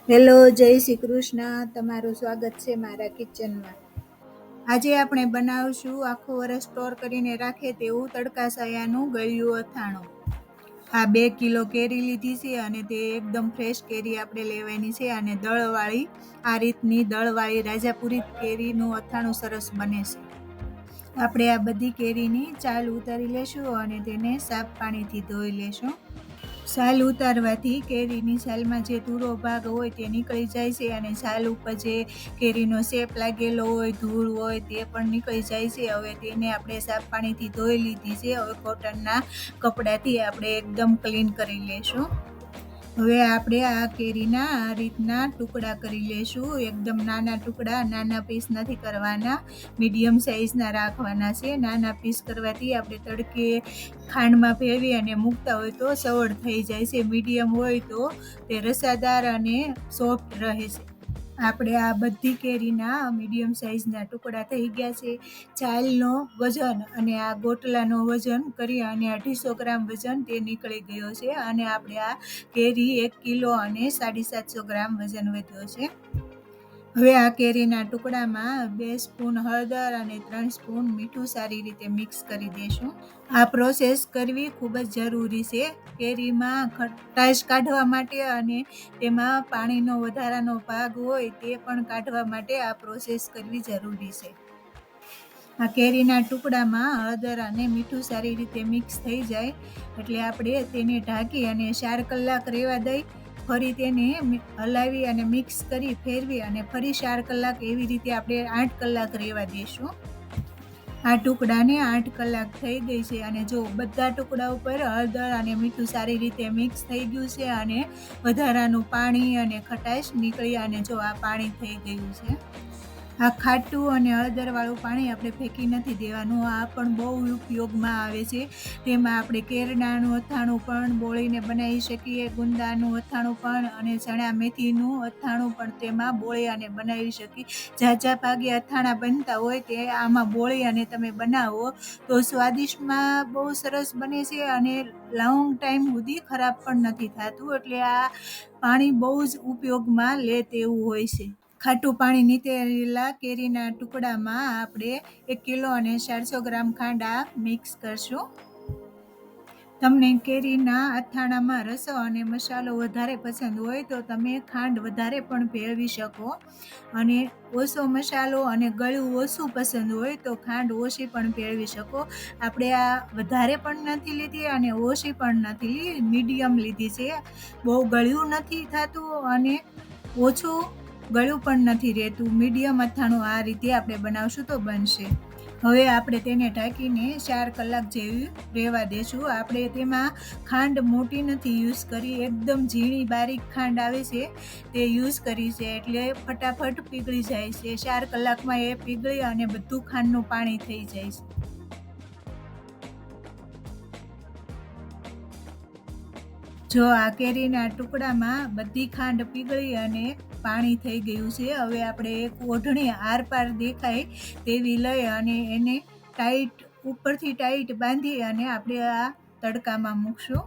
Hello, જય શ્રી કૃષ્ણ. તમારું સ્વાગત છે મારા કિચનમાં. આજે આપણે બનાવશું આખું વર્ષ સ્ટોર કરીને રાખે તેવું તડકાસાયાનું ગળ્યું અથાણું. આ 2 કિલો કેરી લીધી છે અને તે એકદમ ફ્રેશ કેરી આપણે લેવાની છે અને દળવાળી આ રીતની દળવાળી રાજાપુરી કેરીનું અથાણું સરસ બને છે. આપણે આ બધી કેરીની છાલ ઉતારી લેશું અને તેને સાફ પાણીથી ધોઈ લેશું. છાલ ઉતારવાથી કેરીની છાલમાં જે ધૂળો ભાગ હોય તે નીકળી જાય છે અને છાલ ઉપર જે કેરીનો શેપ લાગેલો હોય, ધૂળ હોય તે પણ નીકળી જાય છે. હવે તેને આપણે સાફ પાણીથી ધોઈ લીધી છે. હવે કોટનના કપડાથી આપણે એકદમ ક્લીન કરી લેશું. હવે આપણે આ કેરીના આ રીતના ટુકડા કરી લેશું. એકદમ નાના ટુકડા, નાના પીસ નથી કરવાના, મીડિયમ સાઈઝના રાખવાના છે. નાના પીસ કરવાથી આપણે તડકે ખાંડમાં ભેળવી અને મૂકતા હોય તો સવળ થઈ જાય છે. મીડિયમ હોય તો તે રસાદાર અને સોફ્ટ રહે છે. આપણે આ બધી કેરીના મીડિયમ સાઈઝના ટુકડા થઈ ગયા છે. છાલનો વજન અને આ ગોટલાનો વજન કરી અને 250 ગ્રામ વજન તે નીકળી ગયો છે અને આપણે આ કેરી 1 કિલો અને 750 ગ્રામ વજન વધ્યો છે. હવે આ કેરીના ટુકડામાં 2 સ્પૂન હળદર અને 3 સ્પૂન મીઠું સારી રીતે મિક્સ કરી દઈશું. આ પ્રોસેસ કરવી ખૂબ જ જરૂરી છે. કેરીમાં ખટાશ કાઢવા માટે અને તેમાં પાણીનો વધારાનો ભાગ હોય તે પણ કાઢવા માટે આ પ્રોસેસ કરવી જરૂરી છે. આ કેરીના ટુકડામાં હળદર અને મીઠું સારી રીતે મિક્સ થઈ જાય એટલે આપણે તેને ઢાંકી અને 4 કલાક રહેવા દઈ. ફરી તેને હલાવી અને મિક્સ કરી ફેરવી અને ફરી 4 કલાક એવી રીતે આપણે 8 કલાક રહેવા દઈશું. આ ટુકડાને 8 કલાક થઈ ગઈ છે અને જો બધા ટુકડા ઉપર હળદર અને મીઠું સારી રીતે મિક્સ થઈ ગયું છે અને વધારાનું પાણી અને ખટાશ નીકળી અને જો આ પાણી થઈ ગયું છે. આ ખાટું અને હળદરવાળું પાણી આપણે ફેંકી નથી દેવાનું. આ પણ બહુ ઉપયોગમાં આવે છે. તેમાં આપણે કેરડાનું અથાણું પણ બોળીને બનાવી શકીએ, ગુંદાનું અથાણું પણ અને ચણા મેથીનું અથાણું પણ તેમાં બોળી અને બનાવી શકીએ. ઝાઝા ભાગે અથાણા બનતા હોય તે આમાં બોળી અને તમે બનાવો તો સ્વાદિષ્ટમાં બહુ સરસ બને છે અને લોંગ ટાઈમ સુધી ખરાબ પણ નથી થતું. એટલે આ પાણી બહુ જ ઉપયોગમાં લે તેવું હોય છે. ખાટું પાણી નીતરેલા કેરીના ટુકડામાં આપણે 1 કિલો અને 400 ગ્રામ ખાંડ મિક્સ કરશું. તમને કેરીના અથાણામાં રસો અને મસાલો વધારે પસંદ હોય તો તમે ખાંડ વધારે પણ ભેળવી શકો અને ઓછો મસાલો અને ગળ્યું ઓછું પસંદ હોય તો ખાંડ ઓછી પણ ભેળવી શકો. આપણે આ વધારે પણ નથી લીધી અને ઓછી પણ નથી લીધી, મીડિયમ લીધી છે. બહુ ગળ્યું નથી થતું અને ઓછું ગળ્યું પણ નથી રહેતું. મીડિયમ અથાણું આ રીતે આપણે બનાવશું તો બનશે. હવે આપણે તેને ઢાંકીને 4 કલાક જેવી રહેવા દેશું. આપણે તેમાં ખાંડ મોટી નથી યુઝ કરી, એકદમ ઝીણી બારીક ખાંડ આવે છે તે યુઝ કરી છે એટલે ફટાફટ પીગળી જાય છે. 4 કલાકમાં એ પીગળી અને બધું ખાંડનું પાણી થઈ જાય છે. જો આ કેરીના ટુકડામાં બધી ખાંડ પીગળી અને પાણી થઈ ગયું છે. હવે આપણે એક ઓઢણી આરપાર દેખાય તેવી લઈ અને એને ઉપરથી ટાઈટ બાંધી અને આપણે આ તડકામાં મૂકશું.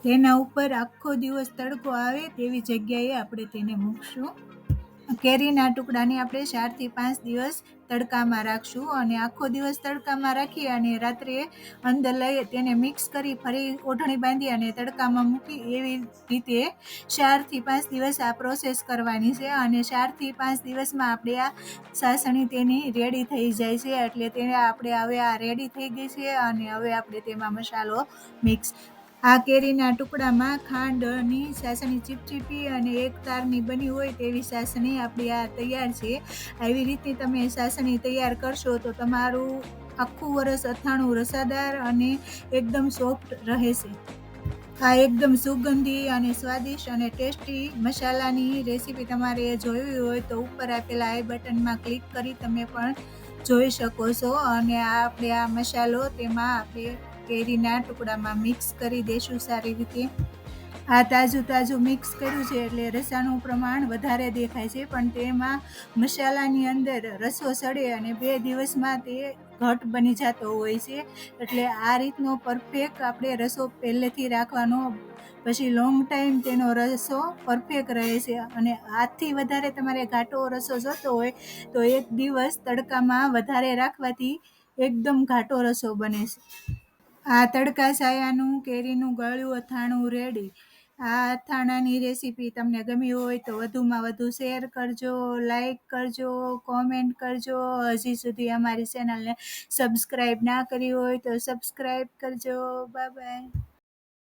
તેના ઉપર આખો દિવસ તડકો આવે તેવી જગ્યાએ આપણે તેને મૂકશું. કેરીના ટુકડાને આપણે 4 થી 5 દિવસ તડકામાં રાખશું અને આખો દિવસ તડકામાં રાખી અને રાત્રે અંદર લઈ તેને મિક્સ કરી ફરી ઓઢણી બાંધી અને તડકામાં મૂકી એવી રીતે 4 થી 5 દિવસ આ પ્રોસેસ કરવાની છે અને 4 થી 5 દિવસમાં આપણે આ સાસણી તેની રેડી થઈ જાય છે. એટલે તેને આપણે હવે આ રેડી થઈ ગઈ છે અને હવે આપણે તેમાં મસાલો મિક્સ. આ કેરીના ટુકડામાં ખાંડની સાસણી ચીપચીપી અને એક તારની બની હોય તેવી સાસણી આપણી આ તૈયાર છે. આવી રીતે તમે સાસણી તૈયાર કરશો તો તમારું આખું વરસ અથાણું રસાદાર અને એકદમ સોફ્ટ રહેશે. આ એકદમ સુગંધી અને સ્વાદિષ્ટ અને ટેસ્ટી મસાલાની રેસીપી તમારે જોવી હોય તો ઉપર આપેલા આઈ બટનમાં ક્લિક કરી તમે પણ જોઈ શકો છો. અને આપણે આ મસાલો તેમાં આપણે કેરીના ટુકડામાં મિક્સ કરી દઈશું સારી રીતે. આ તાજું મિક્સ કર્યું છે એટલે રસાનું પ્રમાણ વધારે દેખાય છે પણ તેમાં મસાલાની અંદર રસો સડે અને 2 દિવસમાં તે ઘટ બની જતો હોય છે. એટલે આ રીતનો પરફેક્ટ આપણે રસો પહેલેથી રાખવાનો, પછી લોંગ ટાઈમ તેનો રસો પરફેક્ટ રહે છે. અને આથી વધારે તમારે ઘાટો રસો જોતો હોય તો એક દિવસ તડકામાં વધારે રાખવાથી એકદમ ઘાટો રસો બને છે. આ તડકા સાયાનું કેરીનું ગળ્યું અથાણું રેડી. આ અથાણાની રેસીપી તમને ગમી હોય તો વધુમાં વધુ શેર કરજો, લાઈક કરજો, કોમેન્ટ કરજો. હજી સુધી અમારી ચેનલને સબસ્ક્રાઈબ ના કરી હોય તો સબસ્ક્રાઈબ કરજો. Bye bye.